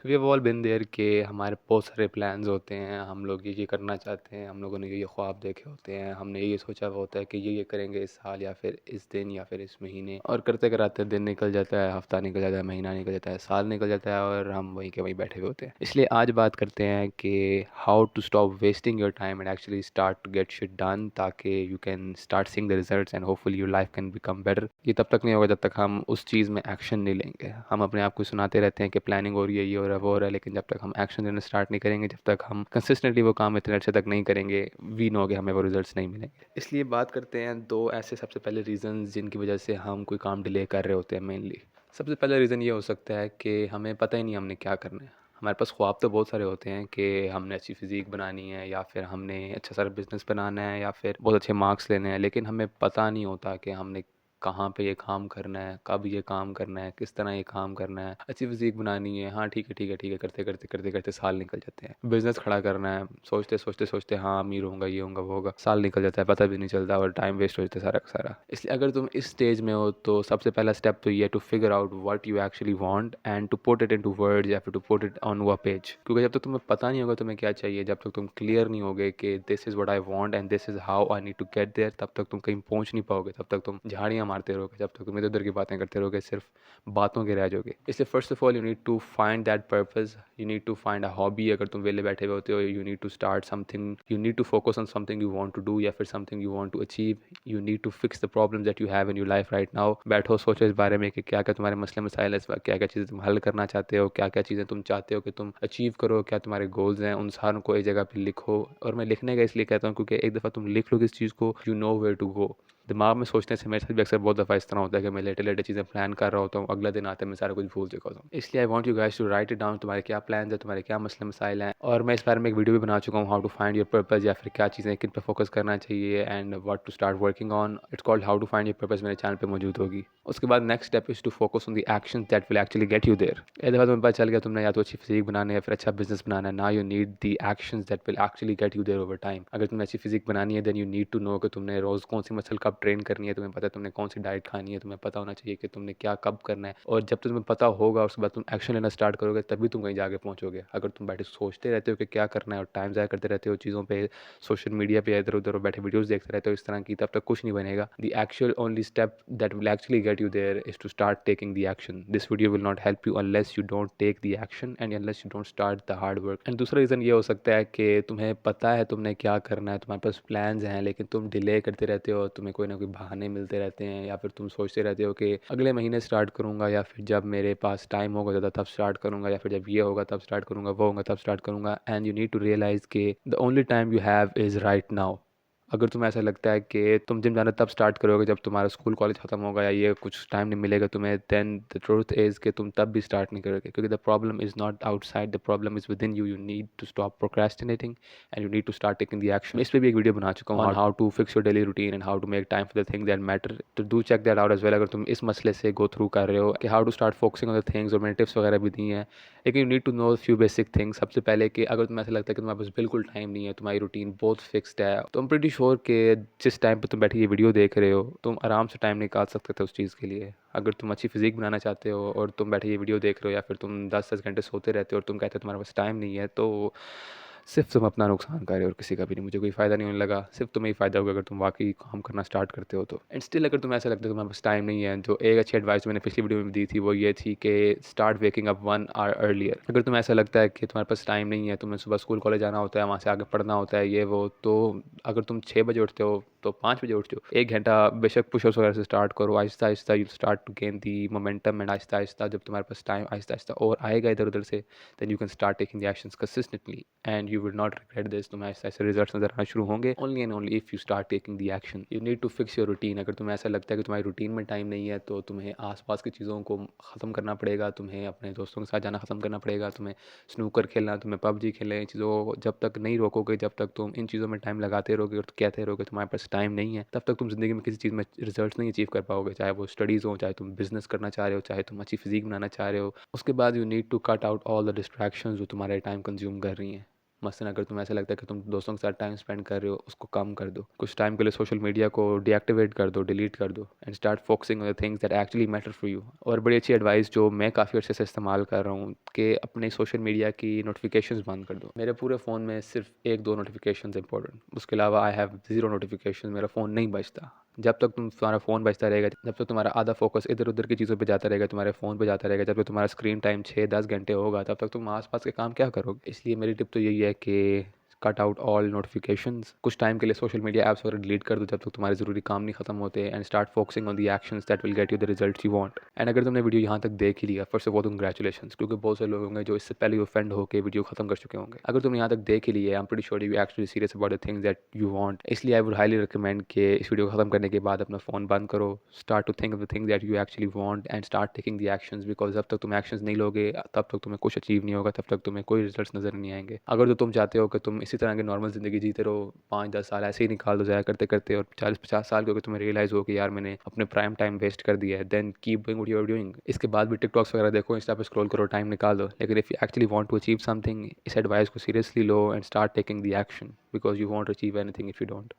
We have all been there कि हमारे बहुत सारे प्लान्स होते हैं, हम लोग ये करना चाहते हैं, हम लोगों ने ये ख्वाब देखे होते हैं, हमने ये सोचा हुआ होता है कि ये करेंगे इस साल या फिर इस दिन या फिर इस महीने, और करते कराते दिन निकल जाता है, हफ्ता निकल जाता है, महीना निकल जाता है, साल निकल जाता है और हम वहीं के वहीं बैठे हुए होते हैं। इसलिए आज बात करते हैं कि how to stop wasting your time and actually start to get shit done, ताकि you can start seeing the results and hopefully your life can become better. ये तब तक नहीं होगा जब तक हम उस चीज़ में एक्शन नहीं लेंगे। हम अपने आप को सुनाते रहते हैं कि प्लानिंग हो रही है, ये हो रहा है, वो हो रहा है, लेकिन जब तक हम एक्शन लेना स्टार्ट नहीं करेंगे, जब तक हम कंसिस्टेंटली वो काम इतने अच्छे तक नहीं करेंगे, वी नो कि हमें वो रिजल्ट्स नहीं मिलेंगे। इसलिए बात करते हैं दो ऐसे सबसे पहले रीज़न जिनकी वजह से हम कोई काम डिले कर रहे होते हैं मेनली। सबसे पहला रीज़न ये हो सकता है कि हमें पता ही नहीं हमने क्या करना है। हमारे पास ख्वाब तो बहुत सारे होते हैं कि हमने अच्छी फिज़ीक बनानी है या फिर हमने अच्छा सारा बिज़नेस बनाना है या फिर बहुत अच्छे मार्क्स लेने हैं, लेकिन हमें पता नहीं होता कि हमने कहाँ पे ये काम करना है, कब ये काम करना है, किस तरह ये काम करना है। अच्छी फिज़ीक बनानी है, हाँ ठीक है ठीक है ठीक है, करते करते करते करते साल निकल जाते हैं। बिज़नेस खड़ा करना है, सोचते सोचते सोचते हाँ अमीर होऊंगा, ये होऊंगा, वो होगा, साल निकल जाता है, पता भी नहीं चलता और टाइम वेस्ट हो जाता है सारा का सारा। इसलिए अगर तुम इस स्टेज में हो तो सबसे पहला स्टेप तो ये है to figure out what you actually want and to put it into words या फिर to put it on a page. क्योंकि जब तक तुम्हें पता नहीं होगा तुम्हें क्या चाहिए, जब तक तुम क्लियर नहीं होगे कि this is what I want and this is how I need to get there, तब तक तुम कहीं पहुंच नहीं पाओगे, तब तक तुम झाड़ियाँ मारते रहोगे, जब तक तुम इधर उधर की बातें करते रहोगे, सिर्फ बातों के रह जाओगे। इसलिए first of all you need to find that purpose, you need to find a hobby. अगर तुम वेले बैठे हुए होते हो, you need to start something, you need to focus on something you want to do या फिर something you want to achieve. You need to fix the problem that you have in your life right now. बैठो, सोचो इस बारे में कि क्या क्या तुम्हारे मसले मसाइल है, क्या क्या चीज़ें तुम हल करना चाहते हो, क्या क्या चीज़ें तुम चाहते हो कि तुम अचीव करो, क्या तुम्हारे गोल्स हैं, उन सारों को एक जगह पे लिखो। और मैं लिखने का इसलिए कहता हूँ क्योंकि एक दफ़ा तुम लिख लो किस चीज़ को, you know where to go. दिमाग में सोचने से मेरे साथ भी अक्सर बहुत दफ़ा इस तरह होता है कि मैं लेटे लेटे चीज़ें प्लान कर रहा होता हूँ, अगला दिन आता है मैं सारा कुछ भूल चुका होता हूँ। इसलिए I want you guys to write it down, तुम्हारे क्या प्लान है, तुम्हारे क्या मसले मसाइल हैं। और मैं इस बारे में एक वीडियो भी बना चुका हूँ, how to find your purpose, या फिर क्या चीज़ें किन पे फोकस करना चाहिए and what to start working on. It's called how to find your purpose, मेरे चैनल पे मौजूद होगी। उसके बाद next step is to focus on the actions that will actually get you there. एक दफ़ा तुम्हें पता चल गया तुमने या तो अच्छी फिजिक बनाना है या फिर अच्छा बिजनेस बनाना है, ना you need the actions that will actually get you there over time. अगर तुमने अच्छी फिजिक बनानी है then you need to know कि तुमने रोज़ कौन सी मसल कब ट्रेन करनी है, तुम्हें पता है तुमने कौन सी डाइट खानी है, तुम्हें पता होना चाहिए कि तुमने क्या कब करना है। और जब तुम्हें पता होगा उसके बाद तुम एक्शन लेना स्टार्ट करोगे, तभी तुम कहीं जाके पहुंचोगे। अगर तुम बैठे सोचते रहते हो कि क्या करना है और टाइम ज़ाया करते रहते हो चीज़ों पे, सोशल मीडिया पे इधर उधर बैठे वीडियोस देखते रहते हो इस तरह की, तब तक कुछ नहीं बनेगा। The actual only step that will actually get you there is to start taking the action. This video will not help you unless you don't take the action and unless you don't start the hard work. And दूसरा reason ये हो सकता है कि तुम्हें पता है तुमने क्या करना है, तुम्हारे पास प्लान्स हैं, लेकिन तुम डिले करते रहते हो, तुम्हें कोई ना कोई बहाने मिलते रहते हैं, या फिर तुम सोचते रहते हो कि अगले महीने स्टार्ट करूँगा, या फिर जब मेरे पास टाइम होगा ज़्यादा तब स्टार्ट करूँगा, या फिर जब ये होगा तब स्टार्ट करूँगा, वो होगा तब स्टार्ट करूँगा। And you need to realize कि the only time you have is right now. अगर तुम्हें ऐसा लगता है कि तुम जिम जाना तब स्टार्ट करोगे जब तुम्हारा स्कूल कॉलेज खत्म होगा या ये कुछ टाइम नहीं मिलेगा तुम्हें, देन द ट्रूथ इज़ कि तुम तब भी स्टार्ट नहीं करोगे, क्योंकि the problem is not outside, the problem is within you. You need to stop procrastinating and you need to start taking the action. इस पर भी एक वीडियो बना चुका हूँ on how to fix your daily routine and how to make time for the thing that matter, तो do check that out as well. अगर तुम इस मसले से गो थ्रू कर रहे हो कि how to start focusing on the things, और मैंने टिप्स वगैरह भी दी हैं, लेकिन you need to know few basic things. सबसे पहले कि अगर तुम्हें ऐसा लगता है कि तुम्हारे पास बिल्कुल टाइम नहीं है, तुम्हारी रूटीन बहुत फिक्स्ड है, तो आई एम प्रीटी श्योर कि जिस टाइम पे तुम बैठे ये वीडियो देख रहे हो तुम आराम से टाइम निकाल सकते थे उस चीज़ के लिए। अगर तुम अच्छी फिजिक बनाना चाहते हो और तुम बैठे ये वीडियो देख रहे हो, या फिर तुम 10-10 घंटे सोते रहते हो और तुम कहते हो तुम्हारे पास टाइम नहीं है, तो सिर्फ तुम अपना नुकसान कर रहे हो और किसी का भी नहीं। मुझे कोई फ़ायदा नहीं होने लगा, सिर्फ तुम्हें ही फ़ायदा होगा अगर तुम वाकई काम करना स्टार्ट करते हो तो। एंड स्टिल अगर तुम्हें ऐसा लगता है कि तुम्हारे पास टाइम नहीं है, जो एक अच्छी एडवाइस मैंने पिछली वीडियो में दी थी वो ये थी कि start waking up 1 hour earlier. अगर तुम्हें ऐसा लगता है कि तुम्हारे पास टाइम नहीं है, तुम्हें सुबह स्कूल कॉलेज जाना होता है, वहाँ से आगे पढ़ना होता है, ये वो, तो अगर तुम 6 बजे उठते हो तो 5 बजे उठ जाओ। 1 घंटा बेशक पुशअप्स वगैरह से स्टार्ट करो, आहिस्ता आहिस्ता you start to gain the momentum, and आहिस्ता आहिस्ता जब तुम्हारे पास टाइम आहिस्ता आहिस्ता और आएगा इधर उधर से, then you can start taking the actions consistently and you will not regret this. तुम्हें ऐसे ऐसे रिजल्ट्स नजर आना शुरू होंगे only and only if you start taking the action. You need to fix your routine. अगर तुम्हें ऐसा लगता है कि तुम्हारी रूटीन में टाइम नहीं है, तो तुम्हें आसपास की चीज़ों को ख़त्म करना पड़ेगा, तुम्हें अपने दोस्तों के साथ जाना ख़त्म करना पड़ेगा, तुम्हें स्नूकर खेलना, तुम्हें पबजी खेलना, इन चीज़ों को जब तक नहीं रोकोगे, जब तक तुम इन चीज़ों में टाइम लगाते रहोगे और कहते रहोगे तुम्हारे पास टाइम नहीं है, तब तक तुम ज़िंदगी में किसी चीज़ में रिजल्ट नहीं अचीव कर पाओगे। चाहे वो स्टडीज़ हो, चाहे तुम बिजनेस करना चाह रहे हो, चाहे तुम अच्छी फिजिक बनाना चाह रहे हो। उसके बाद you need to cut out all the distractions जो तुम्हारे टाइम कंज्यूम कर रही हैं। मसलन अगर तुम्हें ऐसा लगता है कि तुम दोस्तों के साथ टाइम स्पेंड कर रहे हो, उसको कम कर दो। कुछ टाइम के लिए सोशल मीडिया को डीएक्टिवेट कर दो, डिलीट कर दो, and start focusing on the things that actually matter for you. और बड़ी अच्छी एडवाइस जो मैं काफ़ी अर्से से इस्तेमाल कर रहा हूँ कि अपने सोशल मीडिया की नोटिफिकेशंस बंद कर दो। मेरे पूरे फ़ोन में सिर्फ एक दो नोटिफिकेशंस इंपॉर्टेंट, उसके अलावा आई हैव ज़ीरो नोटिफिकेशन। मेरा फ़ोन नहीं बजता। जब तक तुम्हारा फ़ोन बजता रहेगा, जब तक तुम्हारा आधा फोकस इधर उधर की चीज़ों पे जाता रहेगा, तुम्हारे फ़ोन पे जाता रहेगा, जब तक तुम्हारा स्क्रीन टाइम 6-10 घंटे होगा, तब तक तुम आसपास के काम क्या करोगे। इसलिए मेरी टिप तो यही है कि कट आउट ऑल नोटिफिकेशंस। कुछ टाइम के लिए सोशल मीडिया ऐप्स वगैरह डिलीट कर दो जब तक तुम्हारे ज़रूरी काम नहीं खत्म होते, and start focusing on the actions that will get you the results you want. And अगर तुमने वीडियो यहाँ तक देख ही लिया, फर्स्ट ऑफ ऑल कंग्रेचुलेशन, क्योंकि बहुत से लोग होंगे जो इससे पहले ऑफेंड होकर वीडियो खत्म कर चुके होंगे। अगर तुमने यहाँ तक देख ही लिया, I am pretty sure you actually serious about the things that you want. इसलिए आई वुड हाईली रिकमेंड कि इस वीडियो को खत्म करने के बाद अपना फ़ोन बंद करो, start to think of the things that you actually want, and start taking the actions, because जब तक तुम एक्शंस नहीं लोगे, तब तक तुम्हें कुछ अचीव नहीं होगा, तब तक तुम्हें कोई रिजल्ट्स नज़र नहीं आएंगे। अगर तो तुम चाहते हो कि तुम इसी तरह की नॉर्मल ज़िंदगी जीते रहो, 5-10 साल ऐसे ही निकाल दो जाया करते करते, और 40-50 साल के हो, तुम्हें रियलाइज़ हो कि यार मैंने अपने प्राइम टाइम वेस्ट कर दिया है, then keep doing what you are doing. इसके बाद भी टिकटॉक्स वगैरह देखो, इंस्टा पे स्क्रॉल करो, टाइम निकाल दो। लेकिन if you actually want to achieve something, इस एडवाइस को सीरियसली लो and start taking the action, because you want to achieve anything if you don't.